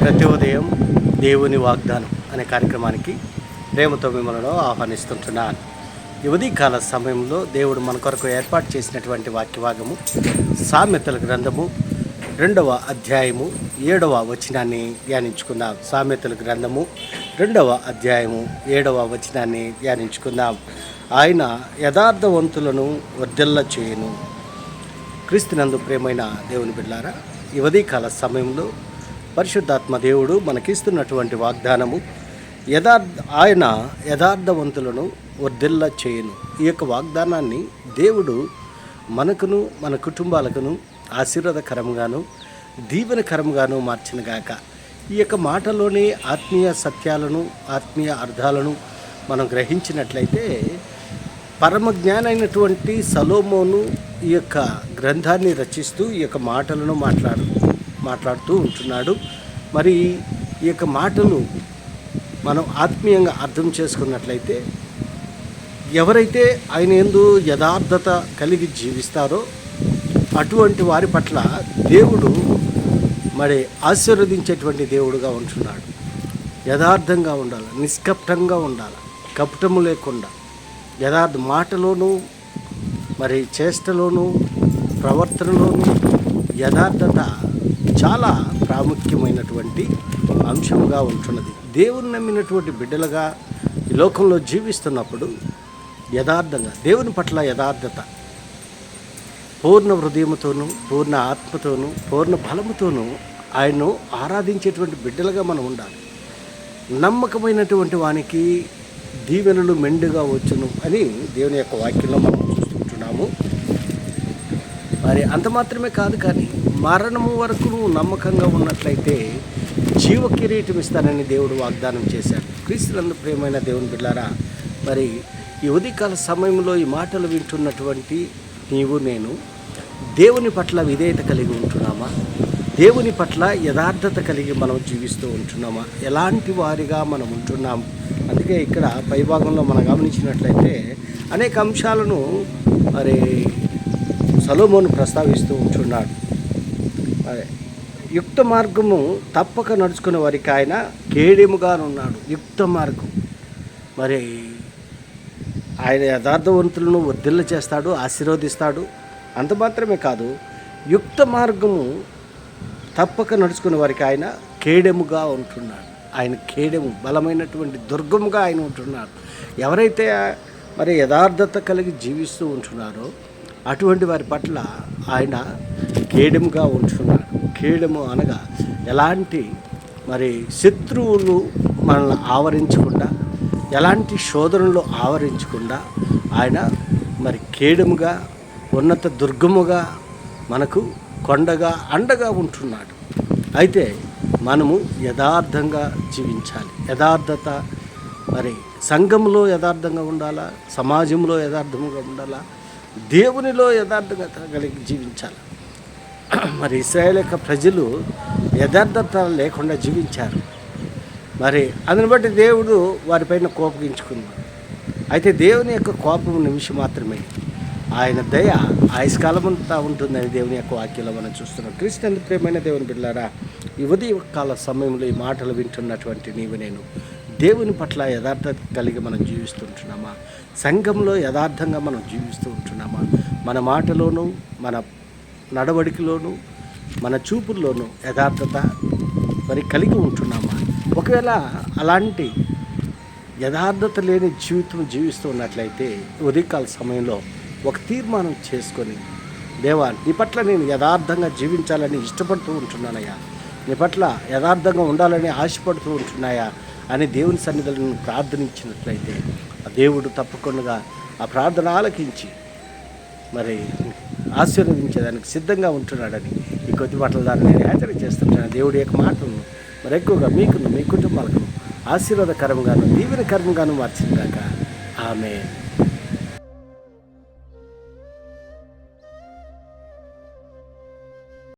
ప్రతి ఉదయం దేవుని వాగ్దానం అనే కార్యక్రమానికి ప్రేమతో మిమ్మల్ని ఆహ్వానిస్తుంటున్నాను. ఈ ఉదయకాల సమయంలో దేవుడు మన కొరకు ఏర్పాటు చేసినటువంటి వాక్యభాగము సామెతల గ్రంథము 2వ అధ్యాయము 7వ వచనాన్ని ధ్యానించుకుందాం. సామెతల గ్రంథము 2వ అధ్యాయము 7వ వచనాన్ని ధ్యానించుకుందాం. ఆయన యథార్థవంతులను వర్ధిల్ల చేయును. క్రీస్తునందు ప్రియమైన దేవుని బిడ్డలారా, ఈ ఉదయకాల సమయంలో పరిశుద్ధాత్మ దేవుడు మనకిస్తున్నటువంటి వాగ్దానము ఆయన యథార్థవంతులను వర్ధిల్ల చేయును. ఈ యొక్క వాగ్దానాన్ని దేవుడు మనకును మన కుటుంబాలకును ఆశీర్వాదకరంగాను దీవెనకరంగాను మార్చినగాక. ఈ యొక్క మాటలోని ఆత్మీయ సత్యాలను ఆత్మీయ అర్థాలను మనం గ్రహించినట్లయితే పరమ జ్ఞానైనటువంటి సొలొమోను ఈ యొక్క గ్రంథాన్ని రచిస్తూ ఈ యొక్క మాటలను మాట్లాడుతూ ఉంటున్నాడు. మరి ఈ యొక్క మాటలు మనం ఆత్మీయంగా అర్థం చేసుకున్నట్లయితే ఎవరైతే ఆయన యందు యథార్థత కలిగి జీవిస్తారో అటువంటి వారి పట్ల దేవుడు మరి ఆశీర్వదించేటువంటి దేవుడుగా ఉంటున్నాడు. యథార్థంగా ఉండాలి, నిష్కపటంగా ఉండాలి, కపటము లేకుండా యథార్థ మాటలోనూ మరి చేష్టలోనూ ప్రవర్తనలోనూ యథార్థత చాలా ప్రాముఖ్యమైనటువంటి అంశంగా ఉంటున్నది. దేవుని నమ్మినటువంటి బిడ్డలుగా ఈ లోకంలో జీవిస్తున్నప్పుడు యథార్థంగా దేవుని పట్ల యథార్థత పూర్ణ హృదయముతోనూ పూర్ణ ఆత్మతోనూ పూర్ణ బలముతోనూ ఆయన్ను ఆరాధించేటువంటి బిడ్డలుగా మనం ఉండాలి. నమ్మకమైనటువంటి వానికి దీవెనలు మెండుగా వచ్చును అని దేవుని యొక్క వాక్యంలో మనం చూస్తుంటున్నాము. మరి అంత మాత్రమే కాదు, కానీ మరణము వరకు నువ్వు నమ్మకంగా ఉన్నట్లయితే జీవ కిరీటం ఇస్తానని దేవుడు వాగ్దానం చేశాడు. క్రీస్తునందు ప్రియమైన దేవుని బిడ్డలారా, మరి ఈ ఉదయకాల సమయంలో ఈ మాటలు వింటున్నటువంటి నీవు నేను దేవుని పట్ల విధేయత కలిగి ఉంటున్నామా? దేవుని పట్ల యథార్థత కలిగి మనం జీవిస్తూ ఉంటున్నామా? ఎలాంటి వారిగా మనం ఉంటున్నాం? అందుకే ఇక్కడ పైభాగంలో మనం గమనించినట్లయితే అనేక అంశాలను మరి సొలొమోను ప్రస్తావిస్తూ ఉంటున్నాడు. యుక్త మార్గము తప్పక నడుచుకునే వారికి ఆయన కేడెముగా ఉన్నాడు. యుక్త మార్గం మరి ఆయన యథార్థవంతులను వర్ధిల్ల చేస్తాడు, ఆశీర్వదిస్తాడు. అంత మాత్రమే కాదు, యుక్త మార్గము తప్పక నడుచుకునే వారికి ఆయన కేడెముగా ఉంటున్నాడు. ఆయన కేడెము, బలమైనటువంటి దుర్గముగా ఆయన ఉంటున్నాడు. ఎవరైతే మరి యథార్థత కలిగి జీవిస్తూ ఉంటున్నారో అటువంటి వారి పట్ల ఆయన కేడెముగా ఉంటున్నాడు. కేడెము అనగా ఎలాంటి మరి శత్రువులు మనల్ని ఆవరించకుండా, ఎలాంటి శోధనలు ఆవరించకుండా ఆయన మరి కేడెముగా, ఉన్నత దుర్గముగా, మనకు కొండగా అండగా ఉంటున్నాడు. అయితే మనము యథార్థంగా జీవించాలి. యథార్థత మరి సంఘంలో యథార్థంగా ఉండాలా, సమాజంలో యథార్థంగా ఉండాలా, దేవునిలో యథార్థంగా కలిగి జీవించాలి. మరి ఇశ్రాయేలు యొక్క ప్రజలు యథార్థత లేకుండా జీవించారు. మరి అందుని బట్టి దేవుడు వారిపైన కోపగించుకున్నాడు. అయితే దేవుని యొక్క కోపం నిమిషం మాత్రమే, ఆయన దయ ఆయుష్కాలమంతా ఉంటుందని దేవుని యొక్క వాక్యంలో మనం చూస్తున్నాం. క్రీస్తునందు ప్రియమైన దేవుని బిడ్డలారా, ఈ ఉదయకాల సమయంలో ఈ మాటలు వింటున్నటువంటి నీవు నేను దేవుని పట్ల యథార్థత కలిగి మనం జీవిస్తుంటున్నామా? సంఘంలో యథార్థంగా మనం జీవిస్తూ ఉంటున్నామా? మన మాటలోనూ మన నడవడికలోనూ మన చూపుల్లోనూ యథార్థత మరి కలిగి ఉంటున్నామా? ఒకవేళ అలాంటి యథార్థత లేని జీవితం జీవిస్తూ ఉన్నట్లయితే ఉదయకాల సమయంలో ఒక తీర్మానం చేసుకొని, దేవా నీ పట్ల నేను యథార్థంగా జీవించాలని ఇష్టపడుతూ ఉంటున్నానయ్యా, నీ పట్ల యథార్థంగా ఉండాలని ఆశపడుతూ ఉంటున్నాయా అని దేవుని సన్నిధిలో ప్రార్థనించినట్లయితే ఆ దేవుడు తప్పకుండా ఆ ప్రార్థన ఆలకించి మరి ఆశీర్వదించేదానికి సిద్ధంగా ఉంటున్నాడని ఈ కొద్ది మాటల ద్వారా నేను హెచ్చరిక చేస్తుంటాను. దేవుడి యొక్క మాటలను మరి ఎక్కువగా మీకును మీ కుటుంబాలకు ఆశీర్వాదకరంగాను దీవెనకరంగాను మార్చిందాక ఆమేన్.